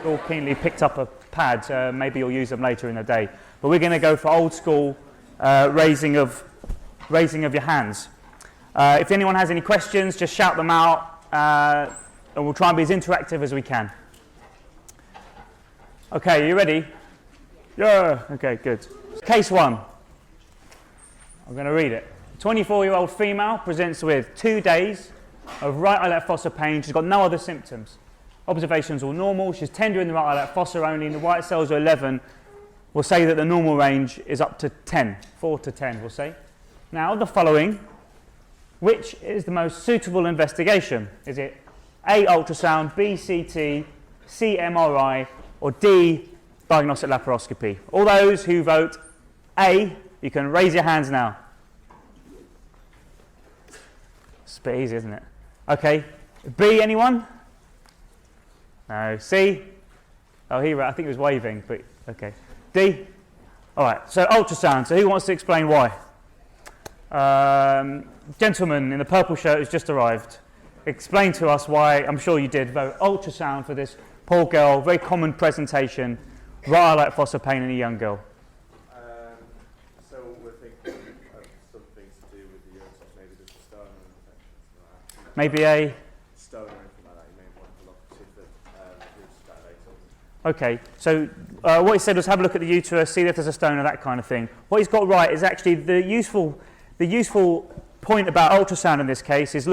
all keenly picked up a pad, maybe you'll use them later in the day. But we're going to go for old school raising of your hands. If anyone has any questions, just shout them out, and we'll try and be as interactive as we can. Okay, you ready? Yeah. Okay, good. Case 1. I'm going to read it. 24-year-old female presents with 2 days of right iliac fossa pain. She's got no other symptoms. Observations all normal. She's tender in the right iliac fossa only, and the white cells are 11. We'll say that the normal range is up to 10, 4 to 10, we'll say. Now, the following, which is the most suitable investigation? Is it A, ultrasound, B, CT, C, MRI, or D, diagnostic laparoscopy? All those who vote A, you can raise your hands now. It's a bit easy, isn't it? Okay. B, anyone? No. C? Oh, I think he was waving, but okay. D? All right, so ultrasound. So who wants to explain why? Gentleman in the purple shirt who's just arrived. Explain to us why, I'm sure you did, vote ultrasound for this poor girl, very common presentation, right iliac fossa pain in a young girl. So we're thinking of some things to do with the urethra, maybe there's a stone or infection. Maybe a stone or anything like that. You may want to look to see if the dilates. Okay, so what he said was have a look at the uterus, see if there's a stone or that kind of thing. What he's got right is actually the useful point about ultrasound in this case is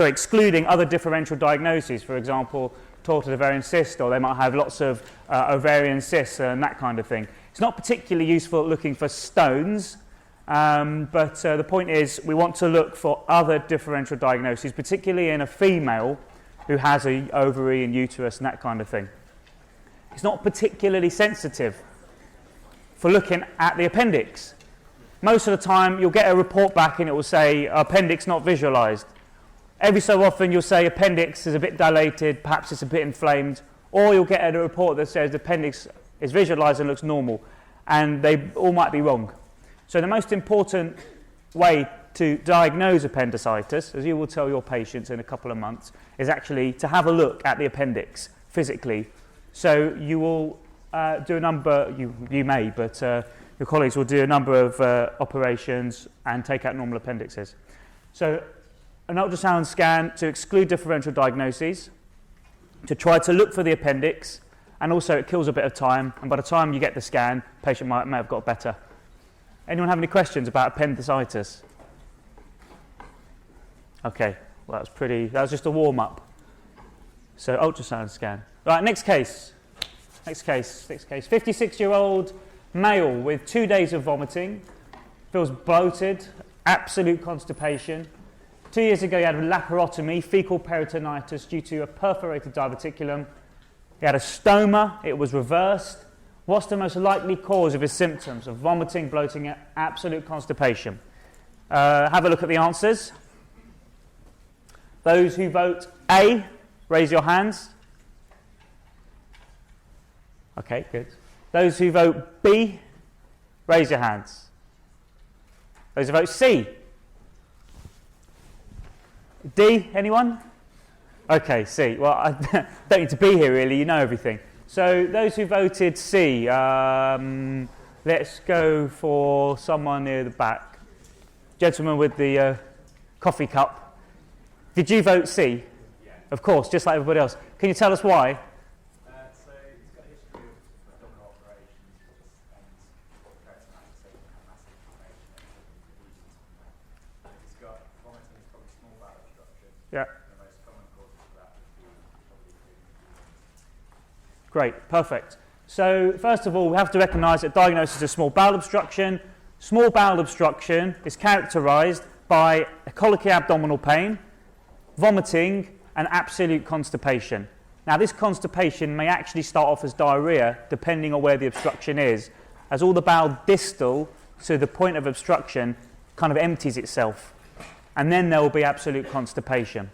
excluding other differential diagnoses. For example, torted ovarian cyst, or they might have lots of ovarian cysts and that kind of thing. It's not particularly useful at looking for stones, but the point is we want to look for other differential diagnoses, particularly in a female who has an ovary and uterus and that kind of thing. It's not particularly sensitive for looking at the appendix. Most of the time you'll get a report back and it will say appendix not visualized. Every so often you'll say appendix is a bit dilated, perhaps it's a bit inflamed, or you'll get a report that says the appendix is visualized and looks normal, and they all might be wrong. So the most important way to diagnose appendicitis, as you will tell your patients in a couple of months, is actually to have a look at the appendix physically. So you will do a number, you may, but your colleagues will do a number of operations and take out normal appendixes. So an ultrasound scan to exclude differential diagnoses, to try to look for the appendix, and also it kills a bit of time, and by the time you get the scan, the patient may have got better. Anyone have any questions about appendicitis? Okay, well that was just a warm-up. So ultrasound scan. Right, next case. 56-year-old male with 2 days of vomiting, feels bloated, absolute constipation. 2 years ago he had a laparotomy, fecal peritonitis due to a perforated diverticulum. He had a stoma, it was reversed. What's the most likely cause of his symptoms of vomiting, bloating, absolute constipation? Have a look at the answers. Those who vote A, raise your hands. Okay, good. Those who vote B, raise your hands. Those who vote C. D, anyone? Okay, C. Well, I don't need to be here really, you know everything. So those who voted C, let's go for someone near the back. Gentleman with the coffee cup. Did you vote C? Yeah. Of course, just like everybody else. Can you tell us why? So it's got a history of abdominal operations and peritonitis, so it can have massive inflammation and it's got vomiting, it's probably small bowel obstruction. Yeah. The most common causes for that would be probably Great, perfect. So first of all, we have to recognise that diagnosis of small bowel obstruction. Small bowel obstruction is characterised by a colicky abdominal pain, vomiting, and absolute constipation. Now this constipation may actually start off as diarrhea depending on where the obstruction is, as all the bowel distal to the point of obstruction kind of empties itself, and then there will be absolute constipation.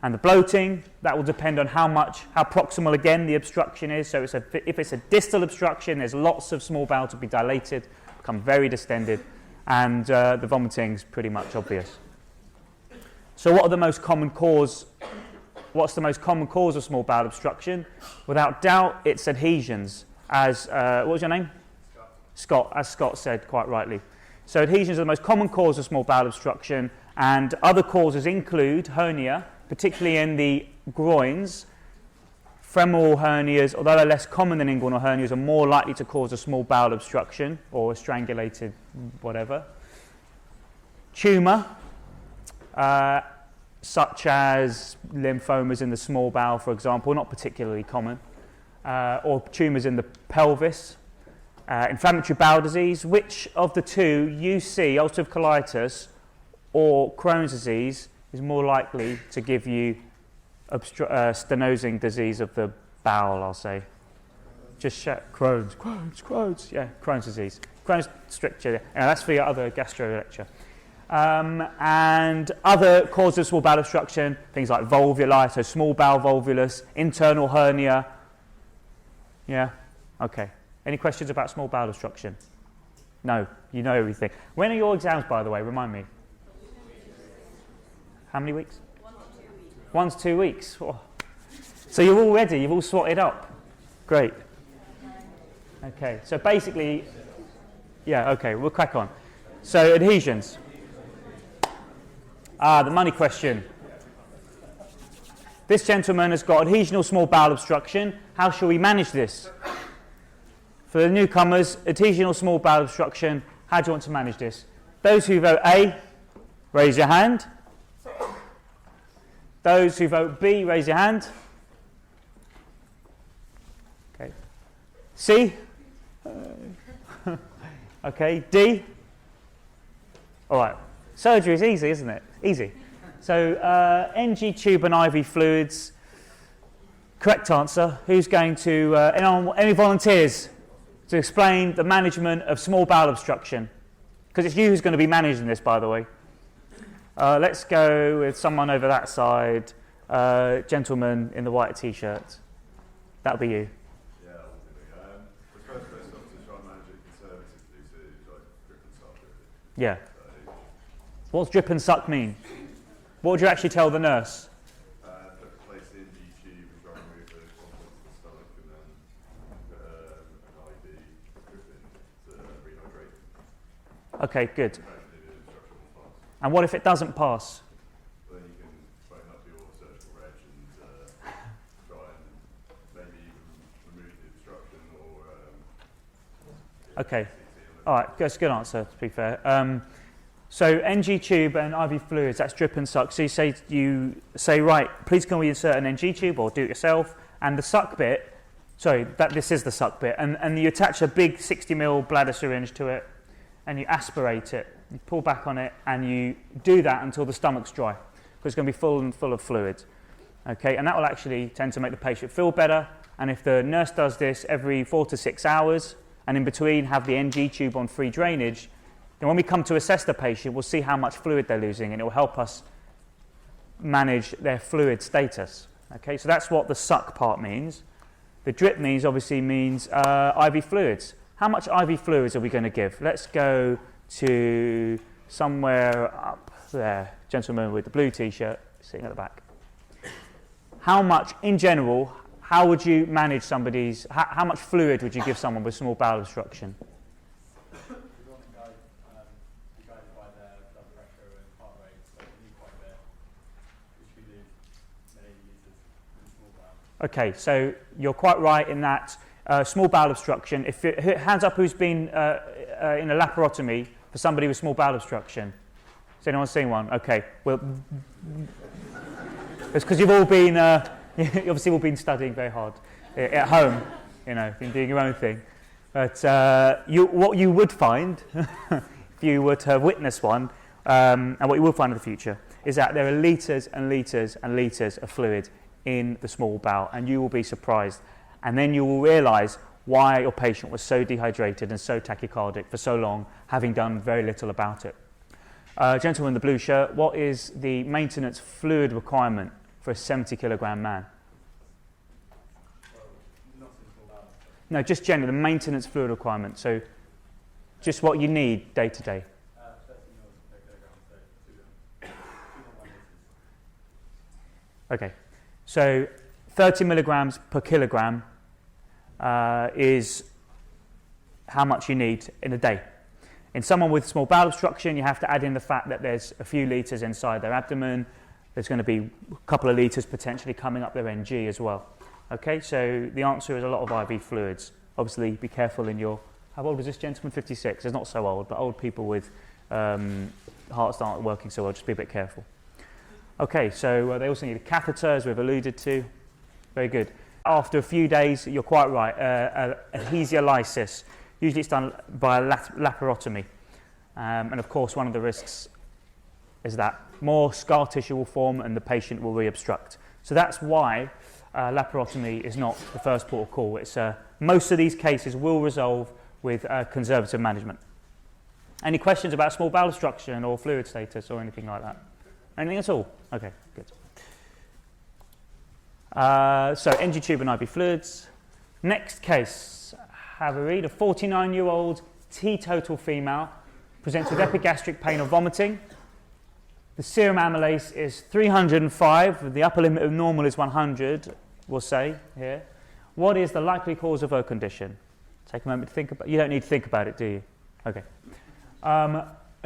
And the bloating, that will depend on how proximal again the obstruction is. So if it's a distal obstruction, there's lots of small bowel to be dilated, become very distended, and the vomiting is pretty much obvious. So what are the most common cause what's the most common cause of small bowel obstruction? Without doubt, it's adhesions. As what was your name? Scott, as Scott said quite rightly. So adhesions are the most common cause of small bowel obstruction, and other causes include hernia, particularly in the groins. Femoral hernias, although they're less common than inguinal hernias, are more likely to cause a small bowel obstruction or a strangulated whatever. Tumour, such as lymphomas in the small bowel, for example, not particularly common, or tumours in the pelvis. Inflammatory bowel disease. Which of the two, UC, ulcerative colitis, or Crohn's disease, is more likely to give you stenosing disease of the bowel, I'll say? Just check. Crohn's. Yeah, Crohn's disease. Crohn's stricture. Yeah, that's for your other gastro lecture. And other causes of small bowel obstruction, things like volvuli, so small bowel volvulus, internal hernia. Yeah? Okay. Any questions about small bowel obstruction? No, you know everything. When are your exams, by the way? Remind me. How many weeks? 1 to 2 weeks. Oh. So you're all ready, you've all swatted up. Great. Okay, so basically, yeah, okay, we'll crack on. So adhesions. The money question. This gentleman has got adhesional small bowel obstruction. How shall we manage this? For the newcomers, adhesional small bowel obstruction, how do you want to manage this? Those who vote A, raise your hand. Those who vote B, raise your hand. Okay. C? Okay, D? All right. Surgery is easy, isn't it? Easy. So, NG tube and IV fluids. Correct answer. Who's going to, any volunteers to explain the management of small bowel obstruction? Because it's you who's going to be managing this, by the way. Let's go with someone over that side. Gentleman in the white t-shirt. That'll be you. Yeah, the first best off to try and manage it conservatively, so like drip and suck. Yeah. What's drip and suck mean? What would you actually tell the nurse? Place the NG tube and try and remove the contents of the stomach, and then put an IV drip in to rehydrate. Okay, good. And what if it doesn't pass? Then you can phone up your surgical reg and try and maybe even remove the obstruction or... Okay. All right, that's a good answer, to be fair. So NG tube and IV fluids, that's drip and suck. So you say, right, please can we insert an NG tube or do it yourself? And the suck bit, this is the suck bit, and you attach a big 60ml bladder syringe to it and you aspirate it. You pull back on it and you do that until the stomach's dry, because it's going to be full of fluid. Okay, and that will actually tend to make the patient feel better. And if the nurse does this every 4 to 6 hours and in between have the NG tube on free drainage, then when we come to assess the patient, we'll see how much fluid they're losing, and it will help us manage their fluid status. Okay, so that's what the suck part means. The drip means IV fluids. How much IV fluids are we going to give? Let's go to somewhere up there. Gentleman with the blue t-shirt sitting at the back. How much, in general, how would you manage somebody's, how much fluid would you give someone with small bowel obstruction? Okay, so you're quite right in that small bowel obstruction. Hands up who's been in a laparotomy for somebody with small bowel obstruction. Has anyone seen one? Okay, well, it's because you've all been, you obviously all been studying very hard at home, been doing your own thing. But what you would find, if you were to witness one, and what you will find in the future, is that there are litres and litres and litres of fluid in the small bowel, and you will be surprised. And then you will realise why your patient was so dehydrated and so tachycardic for so long, having done very little about it. Gentleman in the blue shirt, what is the maintenance fluid requirement for a 70-kilogram man? No, just generally, the maintenance fluid requirement. So just what you need day to day. 30 mils per kilogram, so 2 Okay. So 30 milligrams per kilogram is how much you need in a day. In someone with small bowel obstruction, you have to add in the fact that there's a few litres inside their abdomen. There's going to be a couple of litres potentially coming up their NG as well. Okay, so the answer is a lot of IV fluids. Obviously, be careful in your... How old is this gentleman? 56. He's not so old, but old people with hearts that aren't working so well, just be a bit careful. Okay, so they also need a catheter, as we've alluded to. Very good. After a few days, you're quite right, adhesiolysis. Usually it's done by a laparotomy. And of course, one of the risks is that more scar tissue will form and the patient will re-obstruct. So that's why laparotomy is not the first port of call. It's, most of these cases will resolve with conservative management. Any questions about small bowel obstruction or fluid status or anything like that? Anything at all? Okay, good. So NG tube and IV fluids. Next case. Have a read. A 49-year-old teetotal female presents with epigastric pain or vomiting. The serum amylase is 305. The upper limit of normal is 100, we'll say here. What is the likely cause of her condition? Take a moment to think about it. You don't need to think about it, do you? Okay.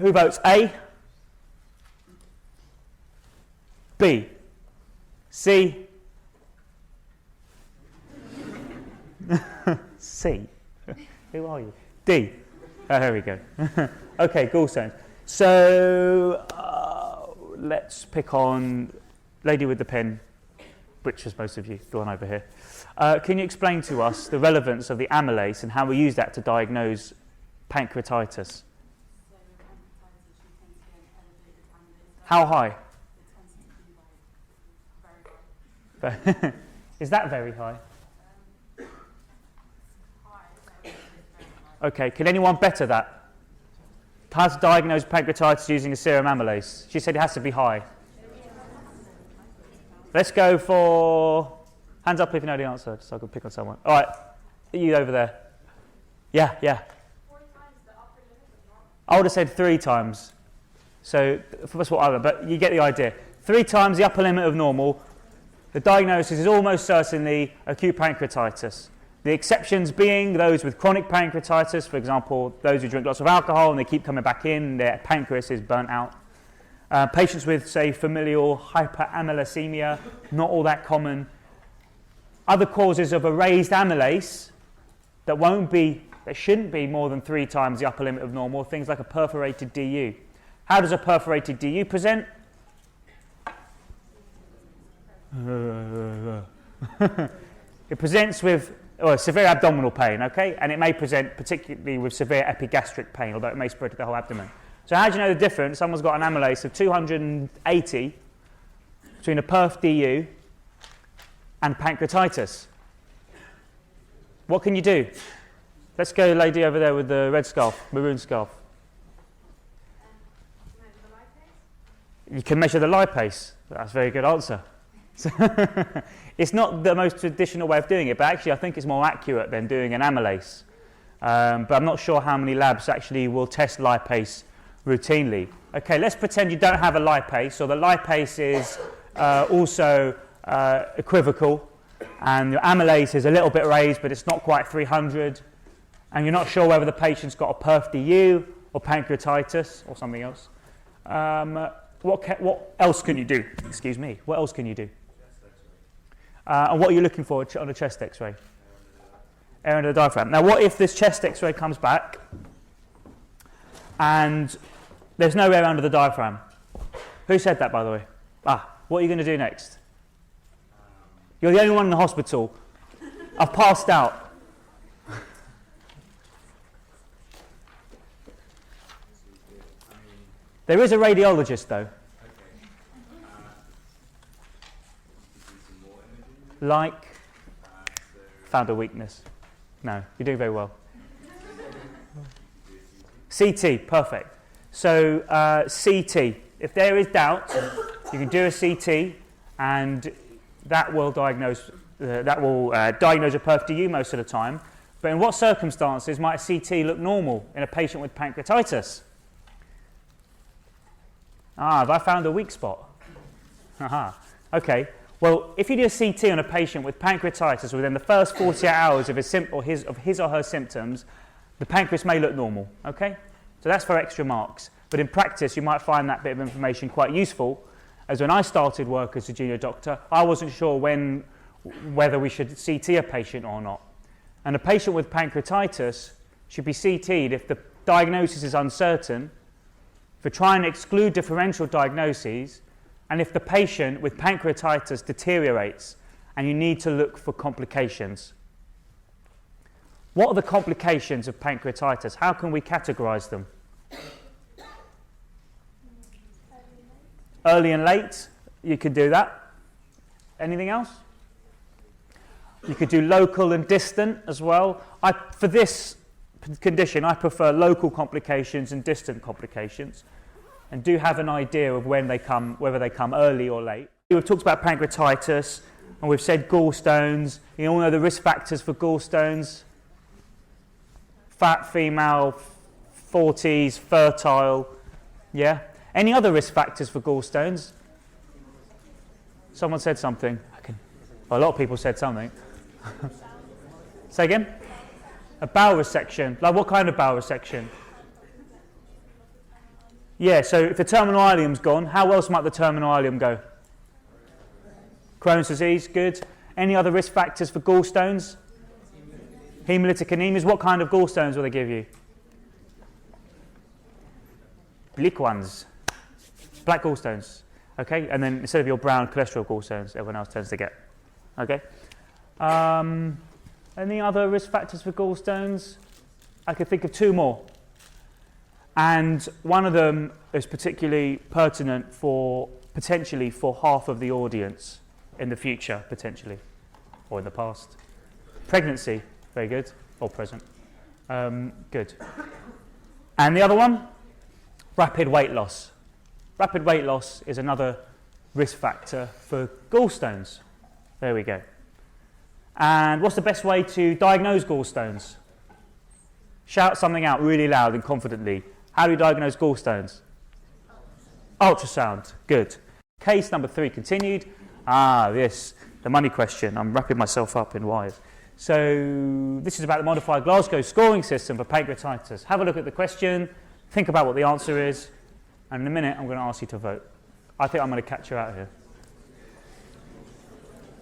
Who votes A? B? C? C? Who are you? D. Oh, here we go. Okay, gallstones. So let's pick on lady with the pen, which is most of you, the one over here. Can you explain to us the relevance of the amylase and how we use that to diagnose pancreatitis? How high? Is that very high? Okay, can anyone better that? How to diagnose pancreatitis using a serum amylase? She said it has to be high. Let's go for... Hands up if you know the answer, so I can pick on someone. All right, you over there. Yeah. 4 times the upper limit of normal. I would have said 3 times. So that's what I would, but you get the idea. 3 times the upper limit of normal. The diagnosis is almost certainly acute pancreatitis. The exceptions being those with chronic pancreatitis, for example, those who drink lots of alcohol and they keep coming back in, their pancreas is burnt out. Patients with, say, familial hyperamylasemia, not all that common. Other causes of a raised amylase that shouldn't be more than 3 times the upper limit of normal, things like a perforated DU. How does a perforated DU present? It presents with severe abdominal pain, okay? And it may present particularly with severe epigastric pain, although it may spread to the whole abdomen. So how do you know the difference? Someone's got an amylase of 280 between a perf DU and pancreatitis. What can you do? Let's go, lady over there with the red scarf, maroon scarf. You can measure the lipase. That's a very good answer. It's not the most traditional way of doing it, but actually I think it's more accurate than doing an amylase. But I'm not sure how many labs actually will test lipase routinely. Okay, let's pretend you don't have a lipase, or the lipase is also equivocal, and your amylase is a little bit raised, but it's not quite 300, and you're not sure whether the patient's got a perf DU or pancreatitis or something else. What else can you do? Excuse me. What else can you do? And what are you looking for on a chest X-ray? Air under the diaphragm. Now, what if this chest X-ray comes back and there's no air under the diaphragm? Who said that, by the way? What are you going to do next? You're the only one in the hospital. I've passed out. There is a radiologist, though. Like, found a weakness. No, you're doing very well. CT, perfect. So CT, if there is doubt, you can do a CT, and that will diagnose a perf DU most of the time. But in what circumstances might a CT look normal in a patient with pancreatitis? Have I found a weak spot? Okay. Well, if you do a CT on a patient with pancreatitis within the first 48 hours of his or her symptoms, the pancreas may look normal, okay? So that's for extra marks. But in practice, you might find that bit of information quite useful, as when I started work as a junior doctor, I wasn't sure whether we should CT a patient or not. And a patient with pancreatitis should be CT'd if the diagnosis is uncertain, for trying to exclude differential diagnoses, and if the patient with pancreatitis deteriorates and you need to look for complications. What are the complications of pancreatitis? How can we categorize them? Early and late, you could do that. Anything else? You could do local and distant as well. For this condition, I prefer local complications and distant complications, and do have an idea of when they come, whether they come early or late. We've talked about pancreatitis, and we've said gallstones. You all know the risk factors for gallstones. Fat female, 40s, fertile. Yeah? Any other risk factors for gallstones? Someone said something. A lot of people said something. Say again? A bowel resection. Like what kind of bowel resection? Yeah, so if the terminal ileum's gone, how else might the terminal ileum go? Crohn's disease, good. Any other risk factors for gallstones? Hemolytic anemias. What kind of gallstones will they give you? Bleak ones. Black gallstones. Okay, and then instead of your brown cholesterol gallstones, everyone else tends to get. Okay. Any other risk factors for gallstones? I could think of two more. And one of them is particularly pertinent potentially for half of the audience in the future, potentially, or in the past. Pregnancy, very good, or present. Good. And the other one? Rapid weight loss. Rapid weight loss is another risk factor for gallstones. There we go. And what's the best way to diagnose gallstones? Shout something out really loud and confidently. How do you diagnose gallstones? Ultrasound. Good. Case number 3 continued. This, the money question. I'm wrapping myself up in wires. So this is about the modified Glasgow scoring system for pancreatitis. Have a look at the question. Think about what the answer is. And in a minute, I'm going to ask you to vote. I think I'm going to catch you out here.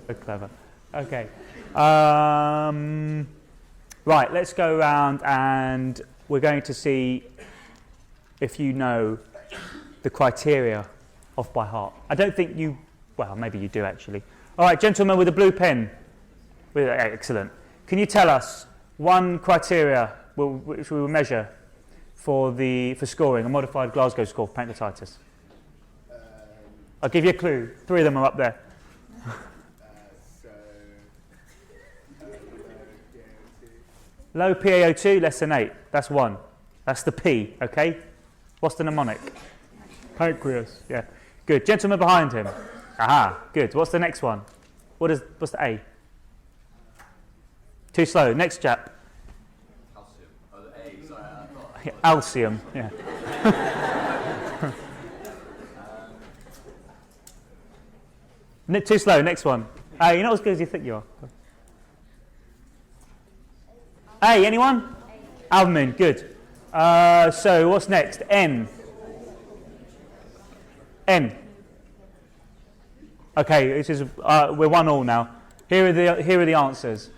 So clever. Okay. Right, let's go around and we're going to see if you know the criteria off by heart. I don't think you, well, maybe you do actually. All right, gentlemen with a blue pen. Excellent. Can you tell us one criteria which we will measure for scoring a modified Glasgow score for pancreatitis? I'll give you a clue. 3 of them are up there. Low PaO2, less than 8. That's 1. That's the P, okay? What's the mnemonic? Pancreas, yeah. Good. Gentleman behind him. Aha, good. What's the next one? What's the A? Too slow. Next chap. Calcium. Oh, the A, sorry, I thought. Yeah, Alcium, yeah. Too slow. Next one. You're not as good as you think you are. A, anyone? Albumin, good. So what's next? N. N. Okay, this is we're 1-1 now. Here are the answers.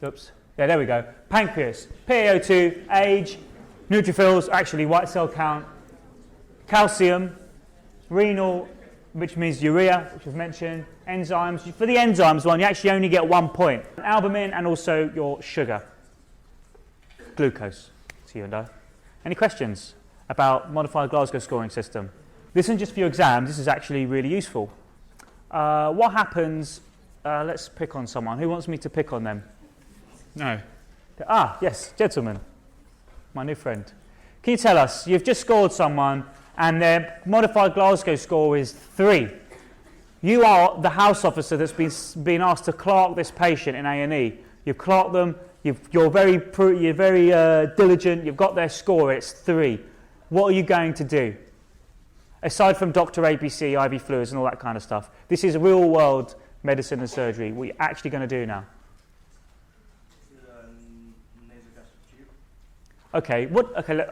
Oops. Yeah, there we go. Pancreas, PaO2, age, neutrophils, actually white cell count, calcium, renal, which means urea, which was mentioned, enzymes. For the enzymes one, you actually only get 1 point. Albumin and also your sugar. Glucose, to you and I. Any questions about modified Glasgow scoring system? This isn't just for your exams, this is actually really useful. What happens, let's pick on someone. Who wants me to pick on them? No. Yes, gentlemen, my new friend. Can you tell us, you've just scored someone and their modified Glasgow score is 3. You are the house officer that's been asked to clerk this patient in A&E. You've clerked them, you're very diligent, you've got their score, it's 3. What are you going to do? Aside from Dr. ABC, IV fluids and all that kind of stuff. This is real world medicine and surgery. What are you actually going to do now? Nasogastric tube. Okay,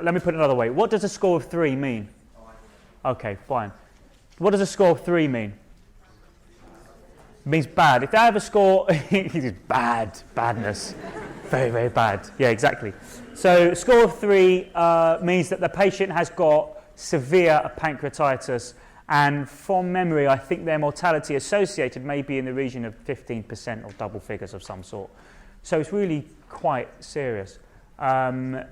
let me put it another way. What does a score of 3 mean? Oh, I don't know. Okay, fine. What does a score of 3 mean? It means bad. If they have a score, it is bad, badness. Very, very bad. Yeah, exactly. So a score of 3 means that the patient has got severe pancreatitis, and from memory, I think their mortality associated may be in the region of 15% or double figures of some sort. So it's really quite serious. So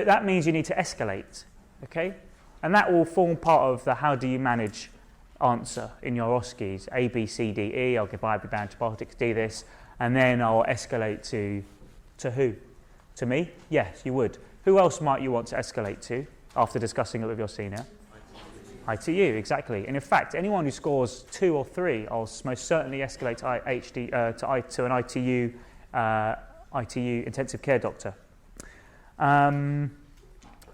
that means you need to escalate, okay? And that will form part of the how do you manage answer in your OSCEs. A, B, C, D, E. I'll give ibuprofen, antibiotics, do this, and then I'll escalate to who? To me? Yes, you would. Who else might you want to escalate to after discussing it with your senior? ITU, exactly. And in fact, anyone who scores 2 or 3, I'll most certainly escalate to an ITU intensive care doctor.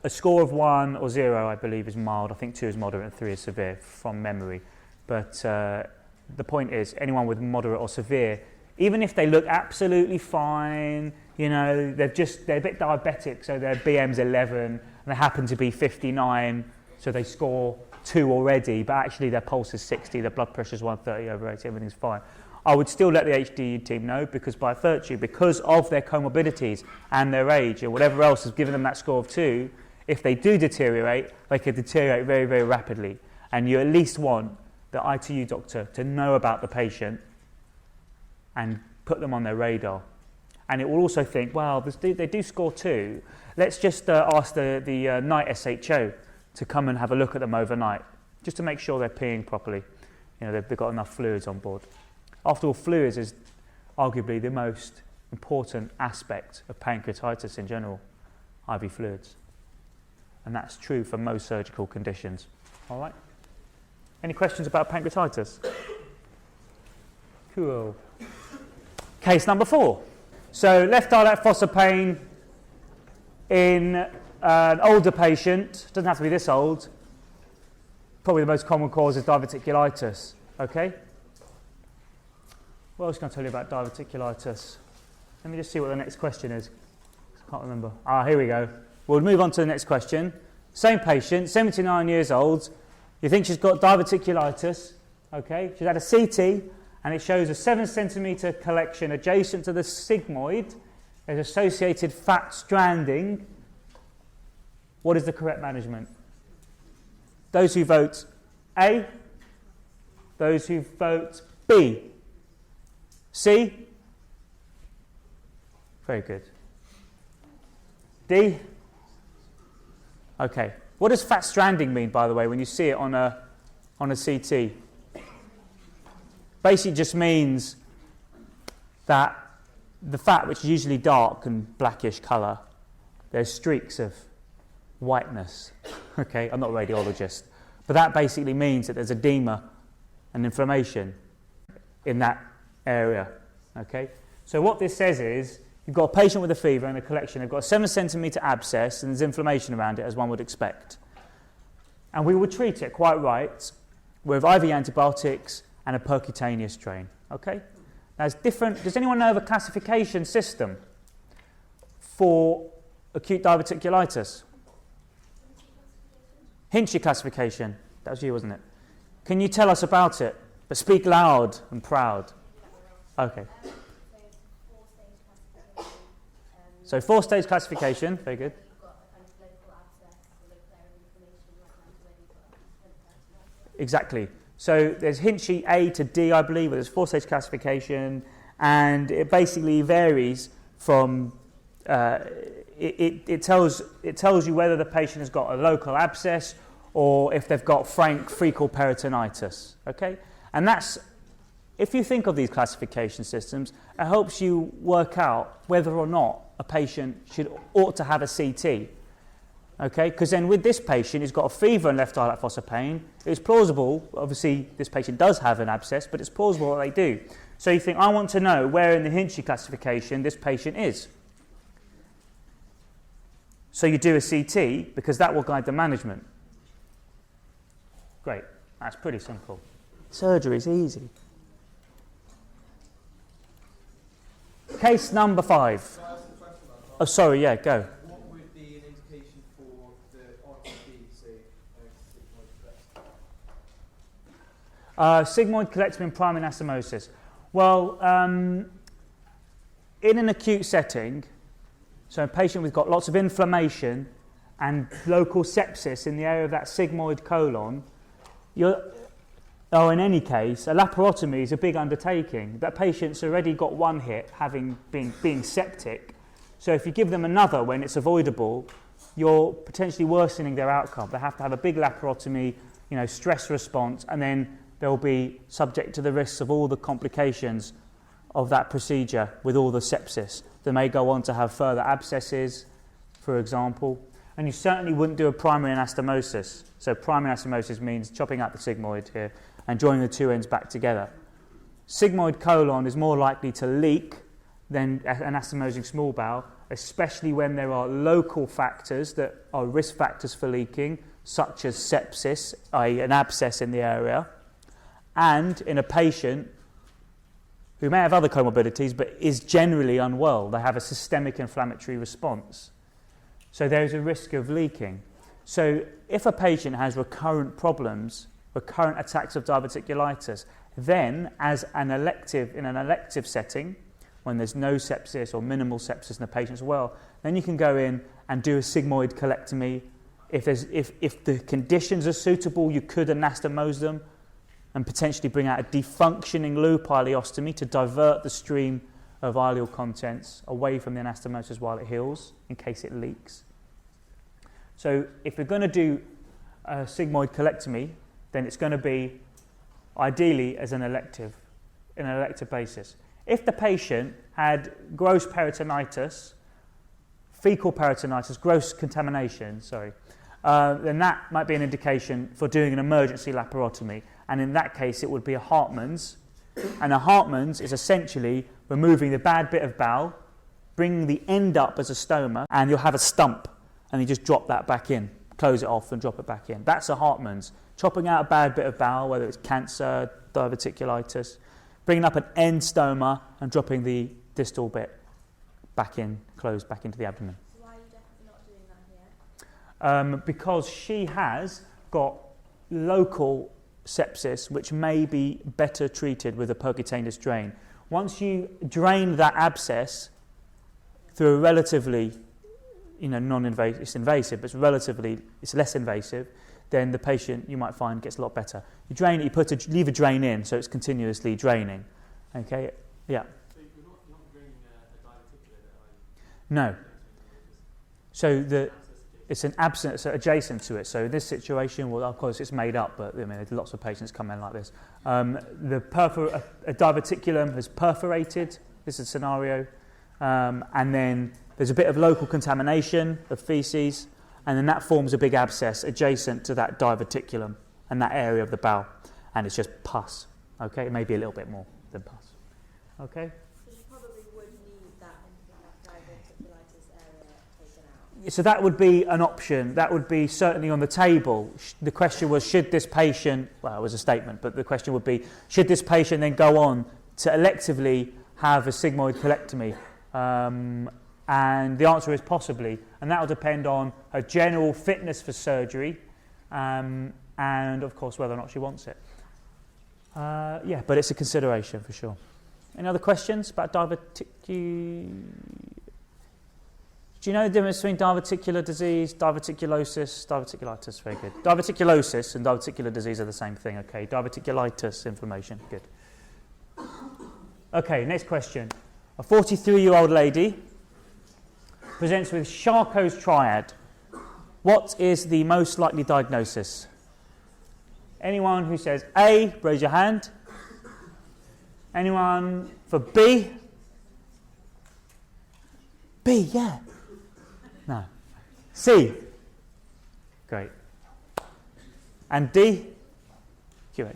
A score of 1 or 0, I believe, is mild. I think 2 is moderate and 3 is severe from memory. But the point is, anyone with moderate or severe, even if they look absolutely fine, you know, they're a bit diabetic, so their BM's 11, and they happen to be 59, so they score 2 already, but actually their pulse is 60, their blood pressure is 130/80, everything's fine. I would still let the HDU team know, because by virtue, because of their comorbidities and their age or whatever else has given them that score of 2, if they do deteriorate, they could deteriorate very, very rapidly. And you at least want the ITU doctor to know about the patient and put them on their radar. And it will also think, well, they do score 2. Let's just ask the night SHO to come and have a look at them overnight, just to make sure they're peeing properly. You know, they've got enough fluids on board. After all, fluids is arguably the most important aspect of pancreatitis in general, IV fluids. And that's true for most surgical conditions. All right? Any questions about pancreatitis? Cool. Case number 4. So left iliac fossa pain in an older patient. Doesn't have to be this old. Probably the most common cause is diverticulitis. Okay? What else can I tell you about diverticulitis? Let me just see what the next question is. I can't remember. Here we go. We'll move on to the next question. Same patient, 79 years old. You think she's got diverticulitis. Okay? She's had a CT, and it shows a 7 centimetre collection adjacent to the sigmoid. There's associated fat stranding. What is the correct management? Those who vote A. Those who vote B. C? Very good. D? Okay. What does fat stranding mean, by the way, when you see it on a CT? Basically just means that the fat, which is usually dark and blackish colour, there's streaks of whiteness. Okay, I'm not a radiologist. But that basically means that there's edema and inflammation in that area. Okay, so what this says is you've got a patient with a fever and a collection. They've got a 7 centimetre abscess and there's inflammation around it, as one would expect. And we would treat it quite right with IV antibiotics and a percutaneous drain. Okay, now it's different. Does anyone know of a classification system for acute diverticulitis? Hinchy classification. That was you, wasn't it? Can you tell us about it? But speak loud and proud. Okay. So 4-stage classification. Very good. Exactly. So there's Hinchy A to D, I believe, but there's 4-stage classification, and it basically varies from. It tells you whether the patient has got a local abscess or if they've got frank fecal peritonitis. Okay, and that's, if you think of these classification systems, it helps you work out whether or not a patient ought to have a CT. Okay, because then with this patient who's got a fever and left iliac fossa pain, it's plausible. Obviously, this patient does have an abscess, but it's plausible that they do. So you think, I want to know where in the Hinchy classification this patient is. So you do a CT, because that will guide the management. Great. That's pretty simple. Surgery is easy. Case number 5. Can I ask a question about that? Oh, sorry, yeah, go. What would be an indication for the RTD, say, sigmoid colectomy? Sigmoid colectomy and primary anastomosis. Well, in an acute setting, so a patient who's got lots of inflammation and local sepsis in the area of that sigmoid colon, in any case, a laparotomy is a big undertaking. That patient's already got one hit, having being septic. So if you give them another when it's avoidable, you're potentially worsening their outcome. They have to have a big laparotomy, stress response, and then they'll be subject to the risks of all the complications of that procedure with all the sepsis. They may go on to have further abscesses, for example. And you certainly wouldn't do a primary anastomosis. So primary anastomosis means chopping out the sigmoid here and joining the two ends back together. Sigmoid colon is more likely to leak than anastomosing small bowel, especially when there are local factors that are risk factors for leaking, such as sepsis, i.e. an abscess in the area, and in a patient who may have other comorbidities but is generally unwell. They have a systemic inflammatory response. So there is a risk of leaking. So if a patient has recurrent problems, recurrent attacks of diverticulitis, then in an elective setting, when there's no sepsis or minimal sepsis in the patient as well, then you can go in and do a sigmoid colectomy. If the conditions are suitable, you could anastomose them and potentially bring out a defunctioning loop ileostomy to divert the stream of ileal contents away from the anastomosis while it heals, in case it leaks. So if we're going to do a sigmoid colectomy, then it's going to be ideally as in an elective basis. If the patient had gross peritonitis, fecal peritonitis, gross contamination, then that might be an indication for doing an emergency laparotomy. And in that case, it would be a Hartmann's. And a Hartmann's is essentially removing the bad bit of bowel, bringing the end up as a stoma, and you'll have a stump. And you just drop that back in, close it off and drop it back in. That's a Hartmann's. Chopping out a bad bit of bowel, whether it's cancer, diverticulitis, bringing up an end stoma and dropping the distal bit back in, closed back into the abdomen. So why are you definitely not doing that here? Because she has got local sepsis, which may be better treated with a percutaneous drain. Once you drain that abscess through a relatively, non-invasive, it's invasive, but it's less invasive, then the patient, you might find, gets a lot better. You drain it, leave a drain in, so it's continuously draining. Okay, yeah. So you're not draining a diverticular, No. So it's an absence adjacent to it. So in this situation, well, of course, it's made up, but there's lots of patients come in like this. A diverticulum has perforated. This is a scenario, and then there's a bit of local contamination of feces, and then that forms a big abscess adjacent to that diverticulum and that area of the bowel, and it's just pus. Okay, it may be a little bit more than pus. Okay. So you probably would need that diverticulitis area taken out. So that would be an option. That would be certainly on the table. The question was, should this patient, well, it was a statement, but the question would be, should this patient then go on to electively have a sigmoid colectomy? And the answer is possibly, and that will depend on her general fitness for surgery, and of course whether or not she wants it. But it's a consideration for sure. Any other questions about diverticulitis? Do you know the difference between diverticular disease, diverticulitis, very good. Diverticulosis and diverticular disease are the same thing, okay. Diverticulitis, inflammation, good. Okay, next question. A 43-year-old lady presents with Charcot's triad. What is the most likely diagnosis? Anyone who says A, raise your hand. Anyone for B? B, yeah. No. C? Great. And D?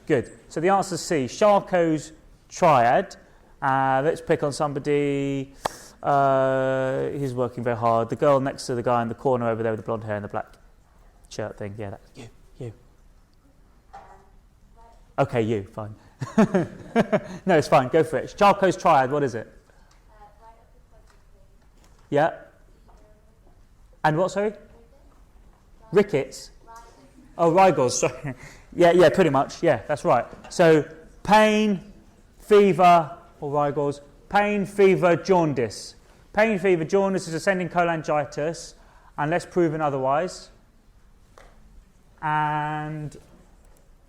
Good. So the answer is C, Charcot's triad. Let's pick on somebody. He's working very hard. The girl next to the guy in the corner over there with the blonde hair and the black shirt thing. Yeah, that's you. Okay, you, fine. No, it's fine, go for it. Charcot's triad, what is it? Right Yeah. And what, sorry? Rickets? Oh, Rigels, sorry. Yeah, pretty much. Yeah, that's right. So pain, fever, or Rigels, pain, fever, jaundice. Pain, fever, jaundice is ascending cholangitis, unless proven otherwise. And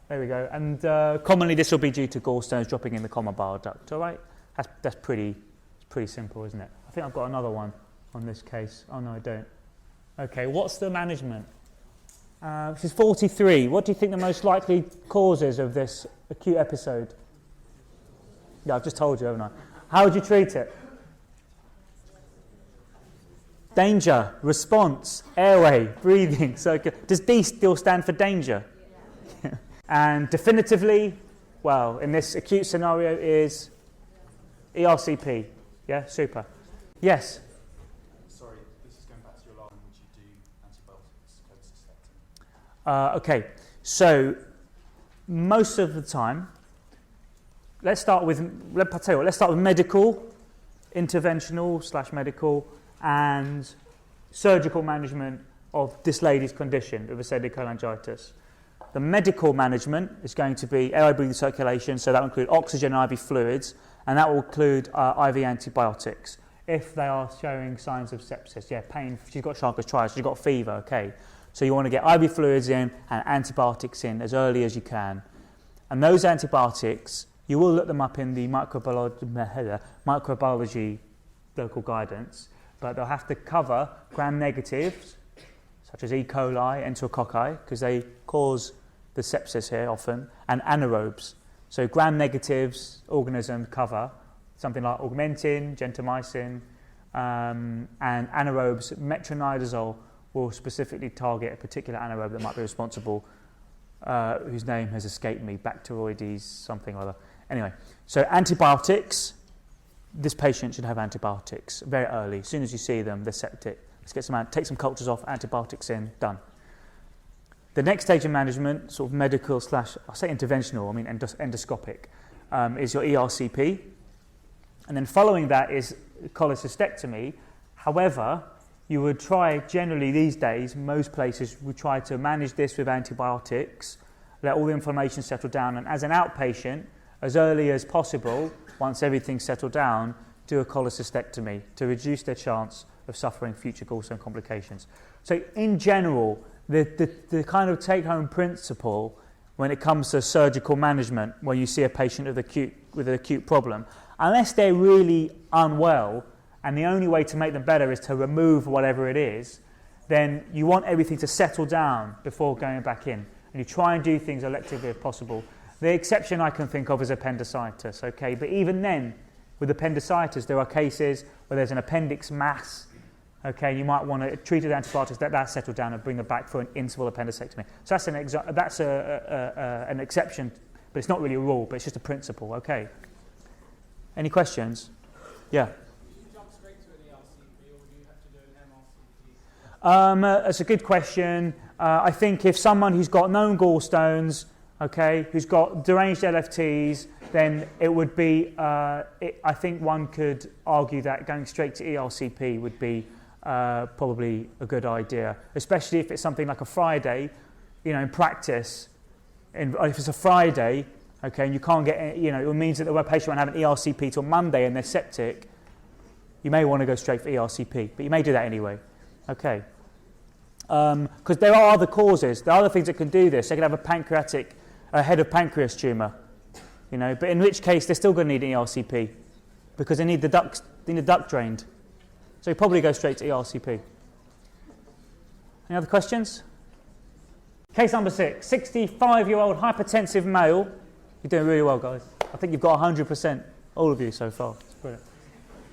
there we go. And commonly this will be due to gallstones dropping in the common bile duct. All right, that's pretty simple, isn't it? I think I've got another one on this case. Oh no, I don't. Okay, what's the management? This is 43. What do you think the most likely causes of this acute episode? Yeah, I've just told you, haven't I? How would you treat it? Danger, response, airway, breathing. So does D still stand for danger? Yeah. And definitively, well, in this acute scenario is ERCP. Yeah, super. Yes? Sorry, this is going back to your line. Would you do antibiotics, cholecystectomy? Okay, so most of the time, let's start with medical, interventional / medical, and surgical management of this lady's condition of ascending cholangitis. The medical management is going to be airway breathing circulation, so that will include oxygen and IV fluids, and that will include IV antibiotics if they are showing signs of sepsis. Yeah, pain, she's got Cholangitis, she's got fever, okay. So you want to get IV fluids in and antibiotics in as early as you can. And those antibiotics, you will look them up in the microbiology local guidance, but they'll have to cover gram-negatives, such as E. coli, enterococci, because they cause the sepsis here often, and anaerobes. So gram-negatives organisms cover something like augmentin, gentamicin, and anaerobes. Metronidazole will specifically target a particular anaerobe that might be responsible, whose name has escaped me, Bacteroides, something or other. Anyway, so antibiotics. This patient should have antibiotics very early. As soon as you see them, they're septic. Let's get take some cultures off, antibiotics in, done. The next stage of management, sort of medical / I say interventional, I mean endoscopic, is your ERCP. And then following that is cholecystectomy. However, you would try, generally these days, most places would try to manage this with antibiotics, let all the inflammation settle down, and as an outpatient, as early as possible, once everything's settled down, do a cholecystectomy to reduce their chance of suffering future gallstone complications. So in general, the kind of take-home principle when it comes to surgical management, when you see a patient with an acute problem, unless they're really unwell and the only way to make them better is to remove whatever it is, then you want everything to settle down before going back in. And you try and do things electively if possible. The exception I can think of is appendicitis, okay? But even then, with appendicitis, there are cases where there's an appendix mass, okay? You might want to treat it with antibiotics, let that settle down and bring them back for an interval appendicectomy. So that's an exception, but it's not really a rule, but it's just a principle, okay? Any questions? Yeah? Do you jump straight to an ERCP or do you have to do an MRCP? That's a good question. I think if someone who's got known gallstones, okay, who's got deranged LFTs, then it would be, I think one could argue that going straight to ERCP would be probably a good idea, especially if it's something like a Friday, in practice, if it's a Friday, okay, and you can't get, it means that the patient won't have an ERCP till Monday and they're septic, you may want to go straight for ERCP, but you may do that anyway, okay. Because there are other causes, there are other things that can do this. They can have a head of pancreas tumour, but in which case they're still going to need an ERCP because they need the duct drained. So you probably go straight to ERCP. Any other questions? Case number 6, 65-year-old hypertensive male. You're doing really well, guys. I think you've got 100%, all of you so far. It's brilliant.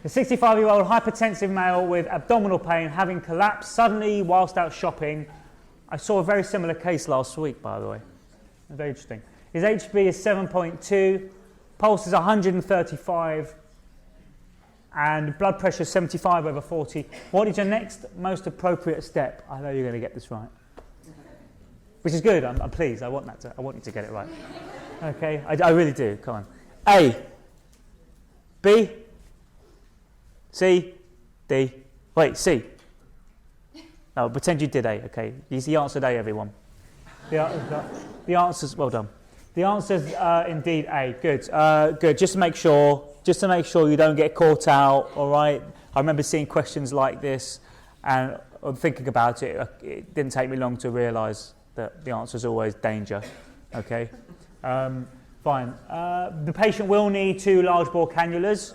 A 65-year-old hypertensive male with abdominal pain having collapsed suddenly whilst out shopping. I saw a very similar case last week, by the way. Very interesting. His HB is 7.2, pulse is 135, and blood pressure is 75 over 40. What is your next most appropriate step? I know you're going to get this right. Which is good. I'm pleased. I want you to get it right. Okay, I really do. Come on. A, B, C, D. Wait, C. No, pretend you did A. Okay, you answered A, everyone. The answer's well done. The answer's indeed A. Good. Good. Just to make sure you don't get caught out. All right. I remember seeing questions like this, and thinking about it. It didn't take me long to realise that the answer is always danger. Okay. Fine. The patient will need 2 large bore cannulas.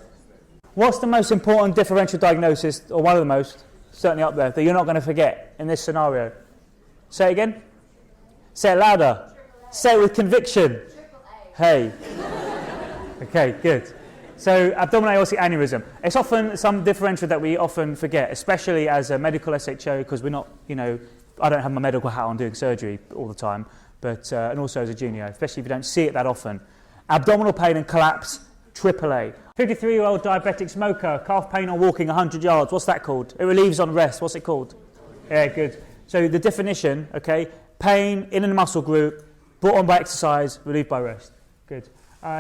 What's the most important differential diagnosis, or one of the most, certainly up there, that you're not going to forget in this scenario? Say it again. Say it louder. Say it with conviction. Hey. Okay, good. So abdominal aortic aneurysm. It's often some differential that we often forget, especially as a medical SHO, because we're not, I don't have my medical hat on doing surgery all the time, but and also as a junior, especially if you don't see it that often. Abdominal pain and collapse, AAA. 53-year-old diabetic smoker, calf pain on walking 100 yards. What's that called? It relieves on rest. What's it called? Yeah, good. So the definition, okay, pain in a muscle group, brought on by exercise, relieved by rest. Good.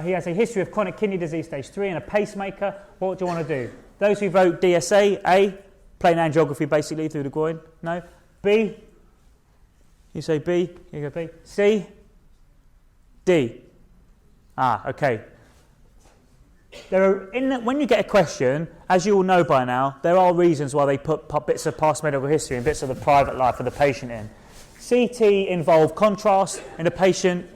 He has a history of chronic kidney disease stage 3 and a pacemaker. What do you want to do? Those who vote DSA, A, plain angiography basically through the groin. No. B. You say B. You go B. C. D. Okay. When you get a question, as you all know by now, there are reasons why they put bits of past medical history and bits of the private life of the patient in. CT involved contrast in a patient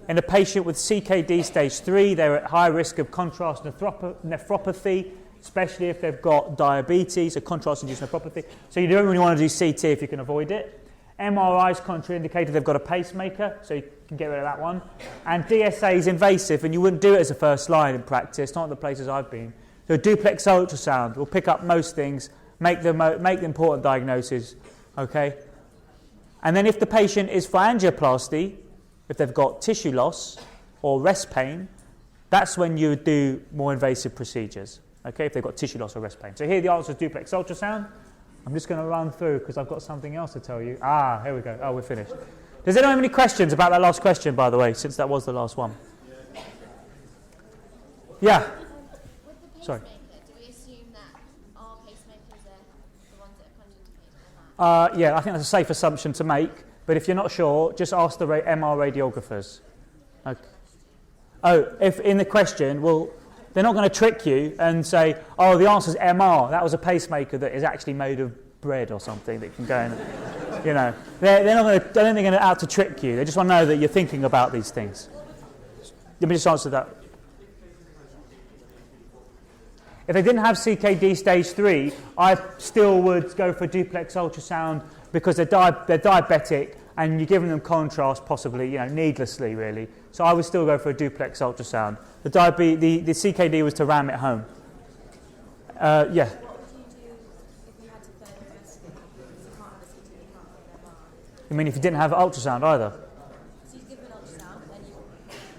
with CKD stage 3. They're at high risk of contrast nephropathy, especially if they've got diabetes, or contrast-induced nephropathy. So you don't really want to do CT if you can avoid it. MRI is contraindicated. They've got a pacemaker, so you can get rid of that one. And DSA is invasive, and you wouldn't do it as a first line in practice, not in the places I've been. So a duplex ultrasound will pick up most things, make the important diagnosis, okay? And then if the patient is for angioplasty, if they've got tissue loss or rest pain, that's when you would do more invasive procedures, okay, if they've got tissue loss or rest pain. So here the answer is duplex ultrasound. I'm just going to run through because I've got something else to tell you. Here we go. We're finished. Does anyone have any questions about that last question, by the way, since that was the last one? Yeah. With the Sorry. pacemaker, do we assume that our pacemakers are the ones that are contraindicated or not? Yeah, I think that's a safe assumption to make. But if you're not sure, just ask the MR radiographers. Okay. If in the question, well, they're not going to trick you and say, the answer's MR. That was a pacemaker that is actually made of bread or something that can go in. They're not going to. I don't think they're out to trick you. They just want to know that you're thinking about these things. Let me just answer that. If they didn't have CKD stage 3, I still would go for duplex ultrasound because they're diabetic and you're giving them contrast possibly, needlessly really. So I would still go for a duplex ultrasound. The CKD was to ram it home. Yeah. What would you do if you had to further investigate? Because you can't have a CT, you can't have an MR. You mean if you didn't have ultrasound either? So you give them an ultrasound, then you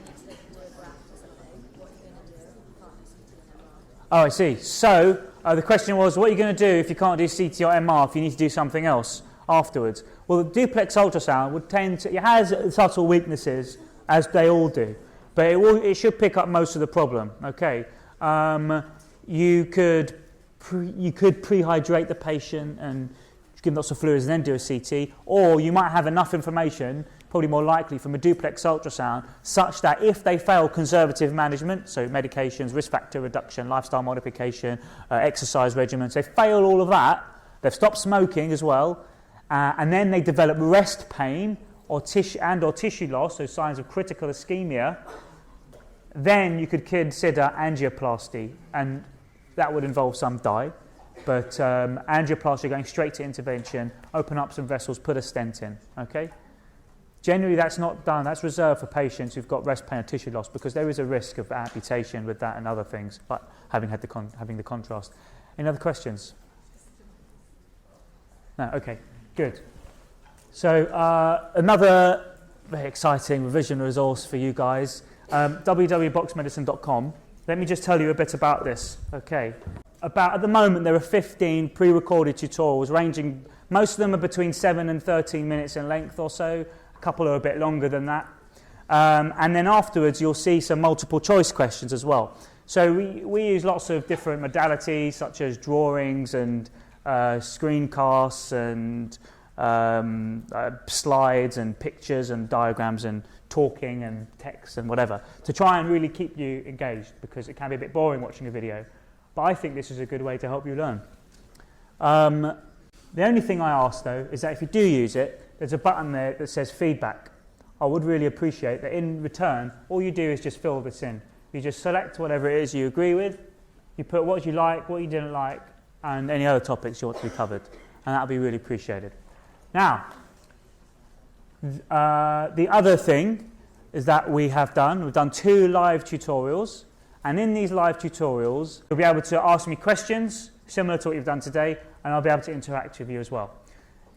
need to do a graft or something. What are you going to do if you can't do CT and MR? I see. So the question was, what are you going to do if you can't do CT or MR, if you need to do something else afterwards? Well, the duplex ultrasound would it has subtle weaknesses, as they all do, but it should pick up most of the problem. Okay, you could prehydrate the patient and give them lots of fluids and then do a CT, or you might have enough information, probably more likely from a duplex ultrasound, such that if they fail conservative management, so medications, risk factor reduction, lifestyle modification, exercise regimens, they fail all of that, they've stopped smoking as well, and then they develop rest pain or tissue loss, so signs of critical ischemia, then you could consider angioplasty, and that would involve some dye. But angioplasty, going straight to intervention, open up some vessels, put a stent in. Okay. Generally, that's not done. That's reserved for patients who've got rest pain or tissue loss because there is a risk of amputation with that and other things, like having the contrast. Any other questions? No. Okay. Good. So another very exciting revision resource for you guys, www.boxmedicine.com. Let me just tell you a bit about this. Okay. At the moment, there are 15 pre-recorded tutorials ranging, most of them are between 7 and 13 minutes in length or so. A couple are a bit longer than that. And then afterwards, you'll see some multiple choice questions as well. So we use lots of different modalities, such as drawings and screencasts and slides and pictures and diagrams and talking and text and whatever to try and really keep you engaged, because it can be a bit boring watching a video. But I think this is a good way to help you learn. The only thing I ask though is that if you do use it, there's a button there that says feedback. I would really appreciate that. In return, all you do is just fill this in. You just select whatever it is you agree with, you put what you like, what you didn't like, and any other topics you want to be covered, and that would be really appreciated. Now, the other thing is that we've done 2 live tutorials, and in these live tutorials you'll be able to ask me questions similar to what you've done today, and I'll be able to interact with you as well.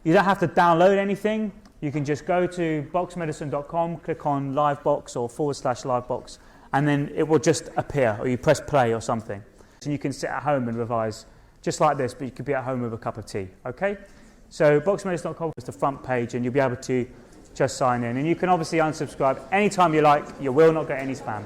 You don't have to download anything. You can just go to boxmedicine.com, click on livebox or /livebox, and then it will just appear, or you press play or something. And you can sit at home and revise just like this, but you could be at home with a cup of tea, okay? So boxmedicine.com is the front page, and you'll be able to just sign in. And you can obviously unsubscribe anytime you like. You will not get any spam.